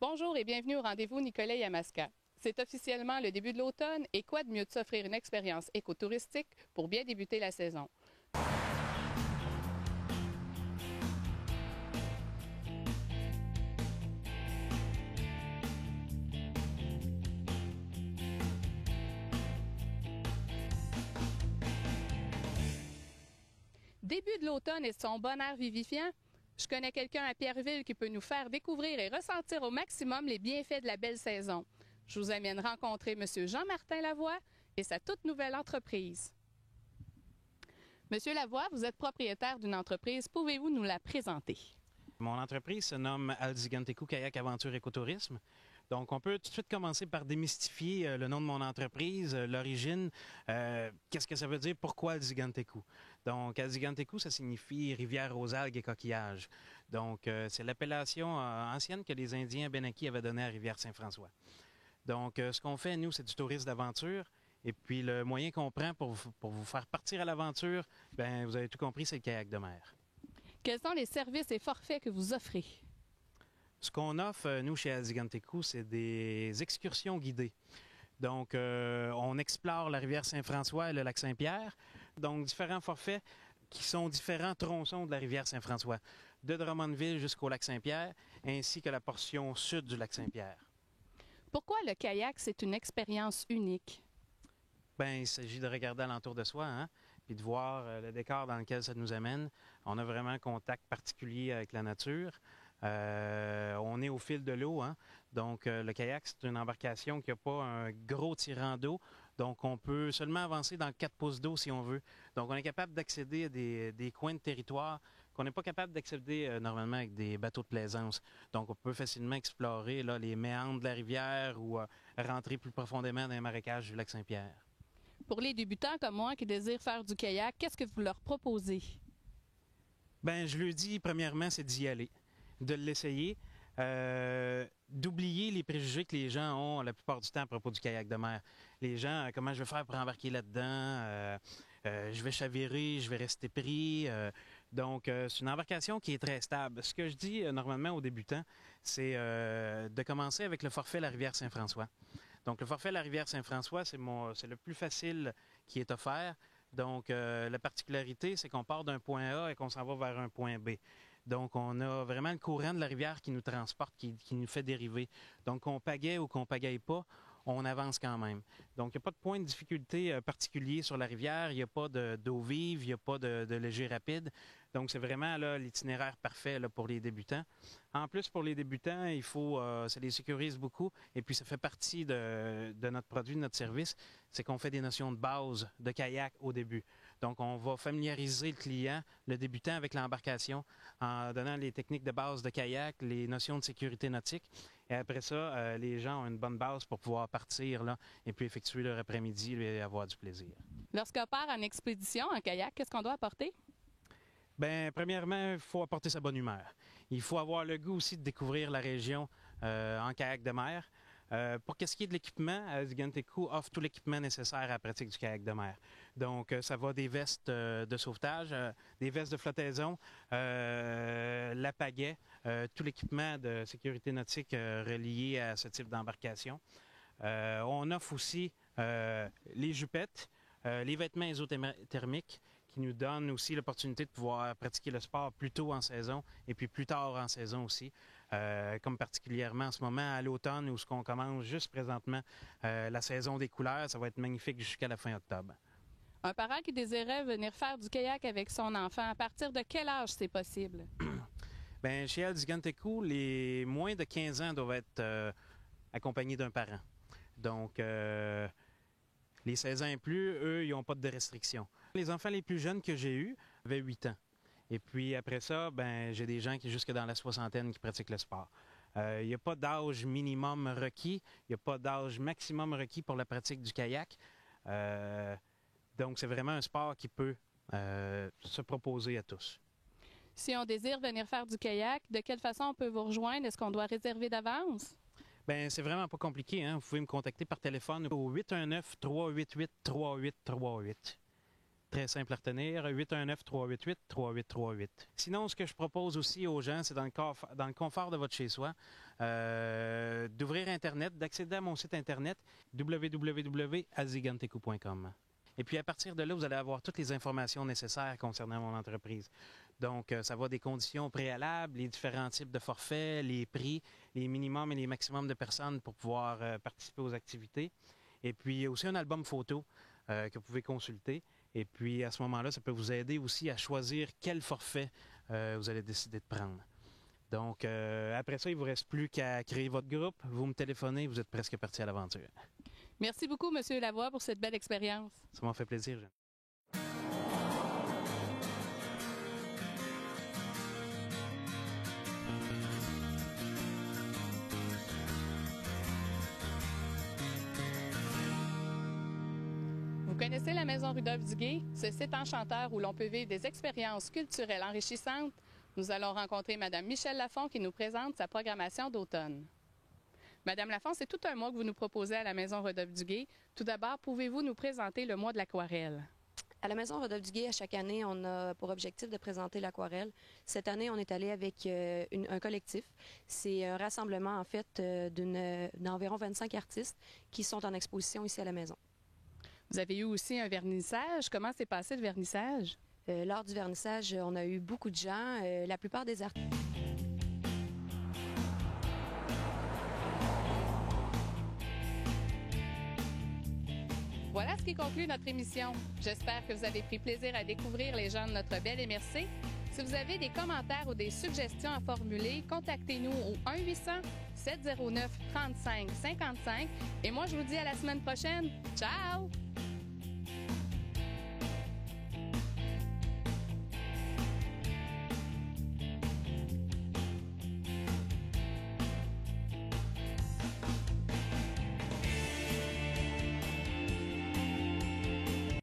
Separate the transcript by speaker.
Speaker 1: Bonjour et bienvenue au rendez-vous Nicolet-Yamaska. C'est officiellement le début de l'automne et quoi de mieux de s'offrir une expérience écotouristique pour bien débuter la saison. Début de l'automne et de son bon air vivifiant, je connais quelqu'un à Pierreville qui peut nous faire découvrir et ressentir au maximum les bienfaits de la belle saison. Je vous amène rencontrer M. Jean-Martin Lavoie et sa toute nouvelle entreprise. Monsieur Lavoie, vous êtes propriétaire d'une entreprise. Pouvez-vous nous la présenter?
Speaker 2: Mon entreprise se nomme Alzigantecu Kayak Aventure Écotourisme. Donc, on peut tout de suite commencer par démystifier le nom de mon entreprise, l'origine. Qu'est-ce que ça veut dire? Pourquoi Alzigantecu? Donc, Alzigantecu, ça signifie rivière aux algues et coquillages. Donc, c'est l'appellation ancienne que les Indiens Benaki avaient donnée à Rivière-Saint-François. Donc, ce qu'on fait, nous, c'est du tourisme d'aventure. Et puis, le moyen qu'on prend pour vous faire partir à l'aventure, bien, vous avez tout compris, c'est le kayak de mer.
Speaker 1: Quels sont les services et forfaits que vous offrez?
Speaker 2: Ce qu'on offre, nous, chez Alzigantecu, c'est des excursions guidées. Donc, on explore la rivière Saint-François et le lac Saint-Pierre. Donc, différents forfaits qui sont différents tronçons de la rivière Saint-François, de Drummondville jusqu'au lac Saint-Pierre, ainsi que la portion sud du lac Saint-Pierre.
Speaker 1: Pourquoi le kayak, c'est une expérience unique?
Speaker 2: Bien, il s'agit de regarder alentour de soi, hein, puis de voir le décor dans lequel ça nous amène. On a vraiment un contact particulier avec la nature. On est au fil de l'eau, hein? Donc le kayak, c'est une embarcation qui n'a pas un gros tirant d'eau. Donc on peut seulement avancer dans 4 pouces d'eau si on veut. Donc on est capable d'accéder à des coins de territoire qu'on n'est pas capable d'accéder normalement avec des bateaux de plaisance. Donc on peut facilement explorer là, les méandres de la rivière ou rentrer plus profondément dans les marécages du lac Saint-Pierre.
Speaker 1: Pour les débutants comme moi qui désirent faire du kayak, qu'est-ce que vous leur proposez?
Speaker 2: Bien, je lui dis, premièrement, c'est d'y aller, de l'essayer, d'oublier les préjugés que les gens ont la plupart du temps à propos du kayak de mer. Les gens, comment je vais faire pour embarquer là-dedans? Je vais chavirer, je vais rester pris. Donc, c'est une embarcation qui est très stable. Ce que je dis normalement aux débutants, c'est de commencer avec le forfait La Rivière Saint-François. Donc, le forfait La Rivière Saint-François, c'est le plus facile qui est offert. Donc, la particularité, c'est qu'on part d'un point A et qu'on s'en va vers un point B. Donc, on a vraiment le courant de la rivière qui nous transporte, qui nous fait dériver. Donc, qu'on pagaie ou qu'on pagaille pas, on avance quand même. Donc, il n'y a pas de point de difficulté particulier sur la rivière. Il n'y a pas d'eau vive, il n'y a pas de léger rapide. Donc, c'est vraiment l'itinéraire parfait là, pour les débutants. En plus, pour les débutants, ça les sécurise beaucoup. Et puis, ça fait partie de notre produit, de notre service. C'est qu'on fait des notions de base de kayak au début. Donc, on va familiariser le client, le débutant, avec l'embarcation en donnant les techniques de base de kayak, les notions de sécurité nautique. Et après ça, les gens ont une bonne base pour pouvoir partir là, et puis effectuer leur après-midi et avoir du plaisir.
Speaker 1: Lorsqu'on part en expédition en kayak, qu'est-ce qu'on doit apporter?
Speaker 2: Bien, premièrement, il faut apporter sa bonne humeur. Il faut avoir le goût aussi de découvrir la région en kayak de mer. Pour ce qui est de l'équipement, Alzigantecu offre tout l'équipement nécessaire à la pratique du kayak de mer. Donc, ça va des vestes de sauvetage, des vestes de flottaison, la pagaie, tout l'équipement de sécurité nautique relié à ce type d'embarcation. On offre aussi les jupettes, les vêtements isothermiques qui nous donnent aussi l'opportunité de pouvoir pratiquer le sport plus tôt en saison et puis plus tard en saison aussi, comme particulièrement en ce moment à l'automne où on commence juste présentement la saison des couleurs. Ça va être magnifique jusqu'à la fin octobre.
Speaker 1: Un parent qui désirait venir faire du kayak avec son enfant, à partir de quel âge c'est possible?
Speaker 2: Bien, chez Alzigantecu, les moins de 15 ans doivent être accompagnés d'un parent. Donc, les 16 ans et plus, eux, ils n'ont pas de restrictions. Les enfants les plus jeunes que j'ai eus avaient 8 ans. Et puis après ça, ben, j'ai des gens qui jusque dans la soixantaine qui pratiquent le sport. Il n'y a pas d'âge minimum requis, il n'y a pas d'âge maximum requis pour la pratique du kayak. Donc, c'est vraiment un sport qui peut se proposer à tous.
Speaker 1: Si on désire venir faire du kayak, de quelle façon on peut vous rejoindre? Est-ce qu'on doit réserver d'avance?
Speaker 2: Bien, c'est vraiment pas compliqué, hein? Vous pouvez me contacter par téléphone au 819-388-3838. Très simple à retenir, 819-388-3838. Sinon, ce que je propose aussi aux gens, c'est dans le confort de votre chez-soi, d'ouvrir Internet, d'accéder à mon site Internet, www.aziganteco.com. Et puis, à partir de là, vous allez avoir toutes les informations nécessaires concernant mon entreprise. Donc, ça va des conditions préalables, les différents types de forfaits, les prix, les minimums et les maximums de personnes pour pouvoir participer aux activités. Et puis, il y a aussi un album photo que vous pouvez consulter. Et puis, à ce moment-là, ça peut vous aider aussi à choisir quel forfait vous allez décider de prendre. Donc, après ça, il ne vous reste plus qu'à créer votre groupe. Vous me téléphonez, vous êtes presque parti à l'aventure.
Speaker 1: Merci beaucoup, M. Lavoie, pour cette belle expérience.
Speaker 2: Ça m'a fait plaisir, Jeanne.
Speaker 1: Vous connaissez la Maison Rudolph-Duguay, ce site enchanteur où l'on peut vivre des expériences culturelles enrichissantes? Nous allons rencontrer Mme Michèle Lafont qui nous présente sa programmation d'automne. Madame Lafont, c'est tout un mois que vous nous proposez à la Maison Rudolph-Duguay. Tout d'abord, pouvez-vous nous présenter le mois de l'aquarelle?
Speaker 3: À la Maison Rudolph-Duguay, à chaque année, on a pour objectif de présenter l'aquarelle. Cette année, on est allé avec un collectif. C'est un rassemblement, en fait, d'environ 25 artistes qui sont en exposition ici à la maison.
Speaker 1: Vous avez eu aussi un vernissage. Comment s'est passé le vernissage?
Speaker 3: Lors du vernissage, on a eu beaucoup de gens. La plupart des artistes...
Speaker 1: Voilà ce qui conclut notre émission. J'espère que vous avez pris plaisir à découvrir les gens de notre belle MRC. Si vous avez des commentaires ou des suggestions à formuler, contactez-nous au 1-800-709-3555. Et moi, je vous dis à la semaine prochaine. Ciao!